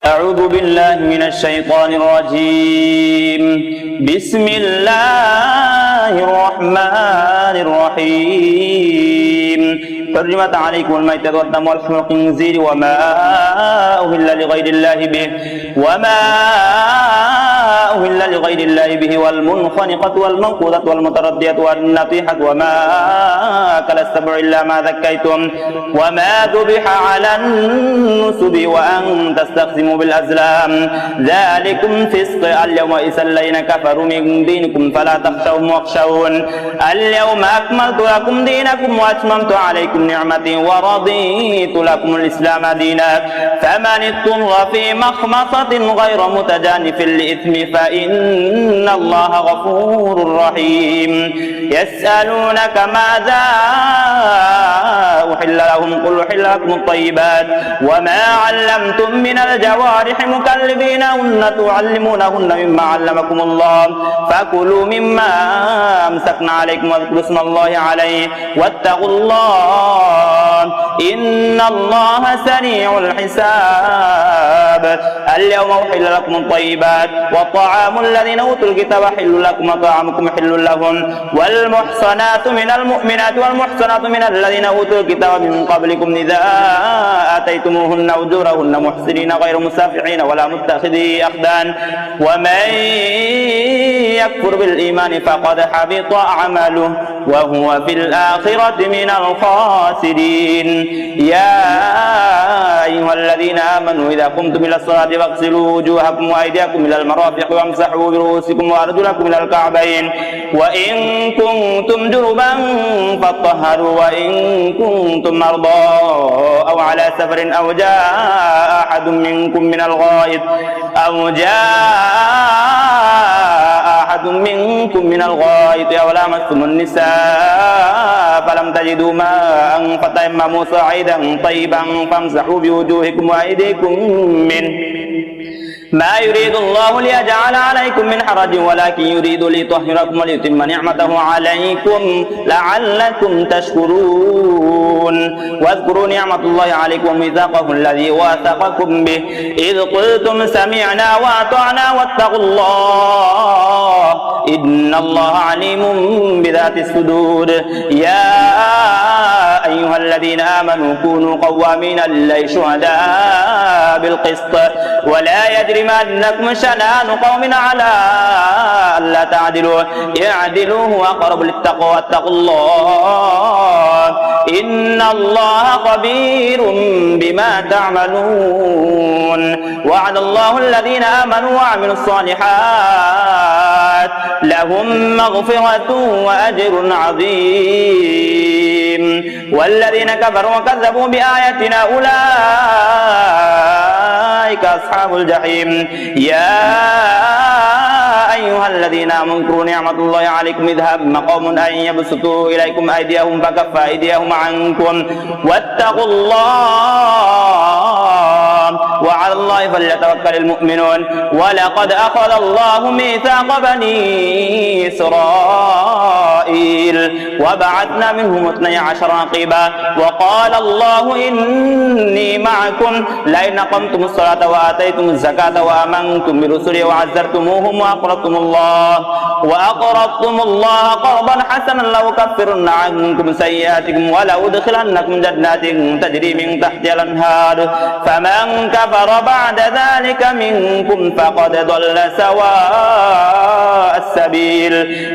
أعوذ بالله من الشيطان الرجيم بسم الله الرحمن الرحيم حرمت عليكم الميتة والدم واللحم الخنزير وما أهل لغير الله به والمنخنقة والموقوذة والمتردية والنطيحة وما أكل السبع إلا ما ذكيتم وما ذبح على النسب وأن تستقسموا بالأزلام ذلكم فسق اليوم يئس الذين كفروا من دينكم فلا تخشوهم واخشون اليوم أكملت لكم دينكم وأتممت عليكم نعمتي ورضيت لكم الإسلام دينا فمن اضطر في مخمصة غير متجانف لإثم فإن الله غفور رحيم يسألونك ماذا أحل لهم قل أحل لكم الطيبات وما علمتم من الجوارح مكلبينهن تعلمونهن مما علمكم الله فكلوا مما أمسكنا عليكم واذكروا اسم الله عليه واتقوا الله إن الله سريع الحساب اليوم أحل لكم الطيبات وطعام الذين أوتوا الكتاب حل لكم وطعامكم حل لهم والمحصنات من المؤمنات والمحصنات من الذين أوتوا الكتاب من قبلكم إذا آتيتموهن أجورهن محسنين غير مسافحين ولا متخذي أخدان ومن يكفر بالإيمان فقد حبط عمله وهو في الآخرة من الخاسرين يا أيها الذين آمنوا إذا قمتم إلى الصلاة فاغسلوا وجوهكم وأيديكم إلى المرافق وامسحوا برؤوسكم وأرجلكم إلى الكعبين وإن كنتم جنبا فاطهروا وإن كنتم مرضى أو على سفر أو جاء أحد منكم من الغائط أو لامستم النساء فلم تجدوا ماء فتيمموا صعيدا طيبا فامسحوا بوجوهكم وأيديكم منه ما يريد الله ليجعل عليكم من حرج ولكن يريد ليطهركم وليتم نعمته عليكم لعلكم تشكرون واذكروا نعمة الله عليكم وميثاقه الذي واثقكم به إذ قلتم سمعنا وأطعنا واتقوا الله إن الله عليم بذات الصدور يا أيها الذين آمنوا كونوا قوامين لله شهداء بالقسط ولا يجرمنكم شنآن قوم على ألا تعدلوا اعدلوا هو أقرب للتقوى واتقوا الله إن الله خبير بما تعملون وعد الله الذين آمنوا وعملوا الصالحات لهم مغفرة وأجر عظيم والذين كفروا وكذبوا بآياتنا أولئك أصحاب الجحيم يا أيها الذين آمنوا اذكروا نعمة الله عليكم إذ هم قوم أن يبسطوا إليكم أيديهم فكف أيديهم عنكم واتقوا الله وعلى الله فليتوكل المؤمنون ولقد أخذ الله ميثاق بني إسرائيل وبعثنا منهم 12 نقيبا وقال الله إني معكم لئن أقمتم الصلاة وآتيتم الزكاة وآمنتم برسلي وعزرتموهم وأقرضتم الله قرضا حسنا لأكفرن عنكم سيئاتكم ولأدخلنكم جنات تجري من تحتها الأنهار فمن كفر بعد ذلك منكم فقد ضل سواء السبيل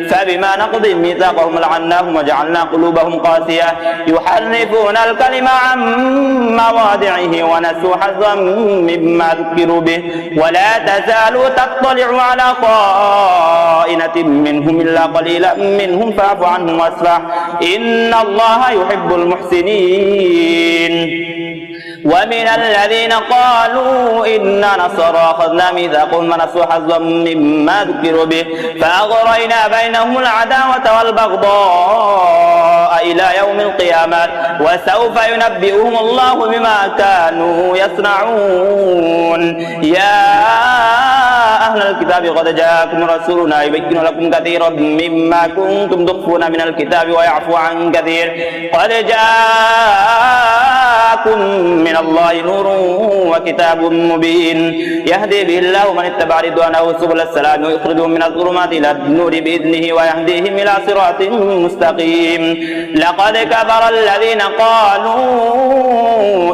فبما نقضهم ميثاقهم لعناهم وجعلنا قلوبهم قاسية يحرفون الكلم عن مواضعه ونسوا حظا مما ذكروا به ولا تزال تطلع على خائنة منهم إلا قليلا منهم فاعف عنهم واصفح إن الله يحب المحسنين ومن الذين قالوا إنا نصارى أخذنا ميثاقهم ونسوا حظا مما ذكروا به فأغرينا بينهم العداوة والبغضاء إلى يوم القيامة وسوف ينبئهم الله بما كانوا يصنعون يا أهل الكتاب قد جاءكم رسولنا يبين لكم كثيرا مما كنتم تخفون من الكتاب ويعفو عن كثير قد جاءكم من الله نور وكتاب مبين يهدي به الله من اتبع رضوانه سبل السلام ويخرجهم من الظلمات إلى النور بإذنه ويهديهم إلى صراط مستقيم لقد كفر الذين قالوا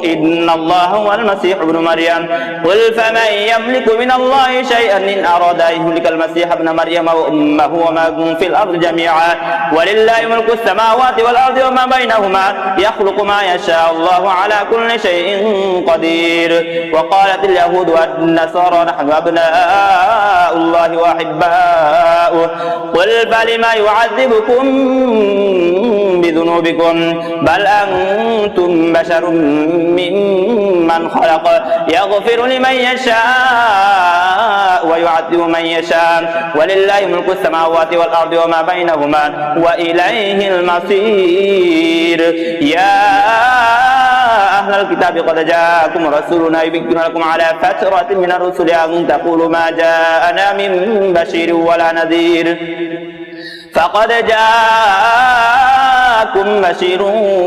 إن الله هو المسيح ابن مريم قل فمن يملك من الله شيئا إن أراد أن يهلك المسيح ابن مريم وأمه وما هم في الأرض جميعا ولله ملك السماوات والأرض وما بينهما يخلق ما يشاء الله على كل شيء قدير وقالت اليهود والنصارى نحن أبناء الله وأحباؤه قل فلما يعذبكم بذنوبكم بل أنتم بشر ممن خلق يغفر لمن يشاء ويعذب من يشاء ولله ملك السماوات والأرض وما بينهما وإليه المصير يا أهل الكتاب قد جاءكم رسولنا يبين لكم على فترة من الرسل أن تقولوا ما جاءنا من بشير ولا نذير فقد جاءكم بشير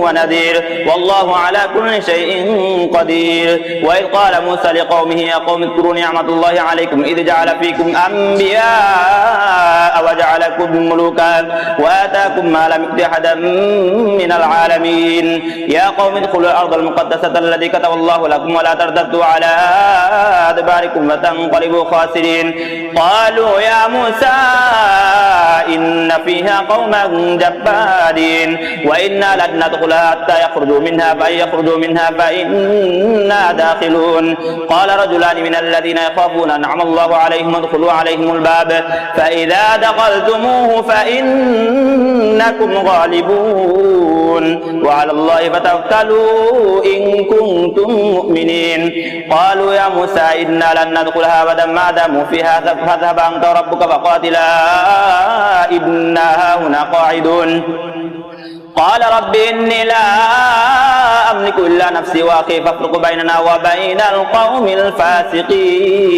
ونذير والله على كل شيء قدير وإذ قال موسى لقومه يا قوم اذكروا نعمة الله عليكم إذ جعل فيكم أنبياء وجعلكم ملوكا وآتاكم ما لم يؤت أحدا من العالمين يا قوم ادخلوا الأرض المقدسة التي كتب الله لكم ولا ترتدوا على أدباركم فتنقلبوا خاسرين قالوا يا موسى إن فيها قوما جبارين وإنا لن ندخلها حتى يخرجوا منها فإن يخرجوا منها فإنا داخلون قال رجلان من الذين يخافون أنعم الله عليهم ادخلوا عليهم الباب فإذا دخلتموه فإنكم غالبون وعلى الله فتوكلوا إن كنتم مؤمنين قالوا يا موسى إنا لن ندخلها أبدا ما داموا فيها فاذهب أنت وربك فقاتلا إنا هاهنا قاعدون قال رب إني لا أملك إلا نفسي وأخي فافرق بيننا وبين القوم الفاسقين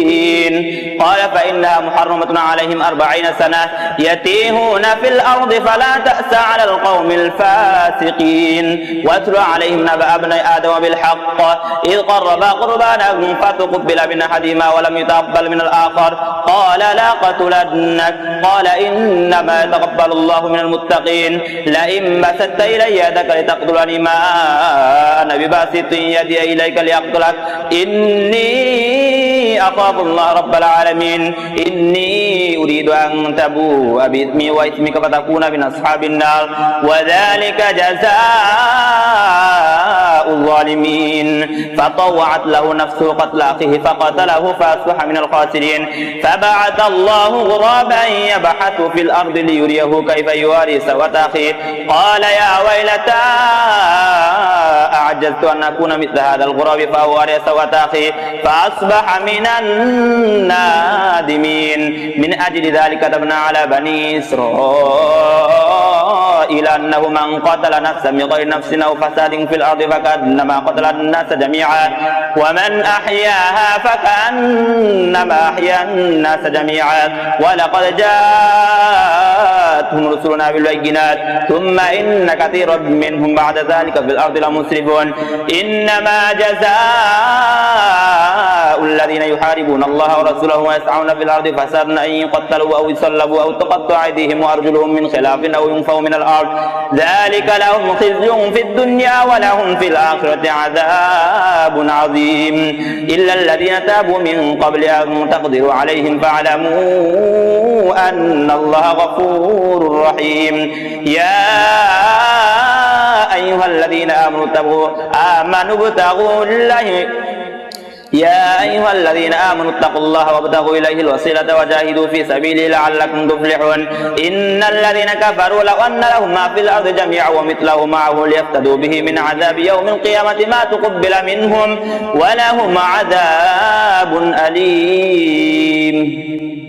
قال فإنها محرمة عليهم 40 سنة يتيهون في الأرض فلا تأس على القوم الفاسقين واتل عليهم نبأ ابني آدم بالحق إذ قربا قربانا فتقبل من أحدهما ولم يتقبل من الآخر قال لا قتلنك قال إنما يتقبل الله من المتقين لئن بسطت إلي يدك لتقتلني ما أنا بباسط يدي إليك لأقتلك إني أخاف الله رب العالمين إني أريد أن تبوء بإثمي وإثمك فتكون من أصحاب النار وذلك جزاء الظالمين فطوعت له نفسه قتل أخيه فقتله فأصبح من الخاسرين فبعث الله غرابا يبحث في الأرض ليريه كيف يواري سوءة أخيه قال يا ويلتى أعجزت أن أكون مثل هذا الغراب فأواري سوءة أخيه فأصبح من النادمين من أجل ذلك كتبنا على بني إسرائيل أنه من قتل نفسا بغير نفس أو فساد في الأرض فكأنما قتل الناس جميعا ومن أحياها فكأنما أحيا الناس جميعا ولقد جاءتهم رسلنا بالبينات ثم إن كثيرا منهم بعد ذلك في الأرض لمسرفون إنما جزاء الذين يحاربون الله ورسوله ويسعون في الأرض فسادا أن يقتلوا أو يصلبوا أو تقطع أيديهم وأرجلهم من خلاف أو ينفوا من الأرض ذلك لهم خزي في الدنيا ولهم في الآخرة عذاب عظيم إلا الذين تابوا من قبل أن تقدروا عليهم فاعلموا أن الله غفور رحيم يا أيها الذين آمنوا ابتغوا الله يا أيها الذين آمنوا اتقوا الله وابتغوا إليه الوسيلة وجاهدوا في سبيله لعلكم تفلحون إن الذين كفروا لو أن لهم ما في الأرض جميعا ومثله معه ليفتدوا به من عذاب يوم القيامة ما تقبل منهم ولهم عذاب أليم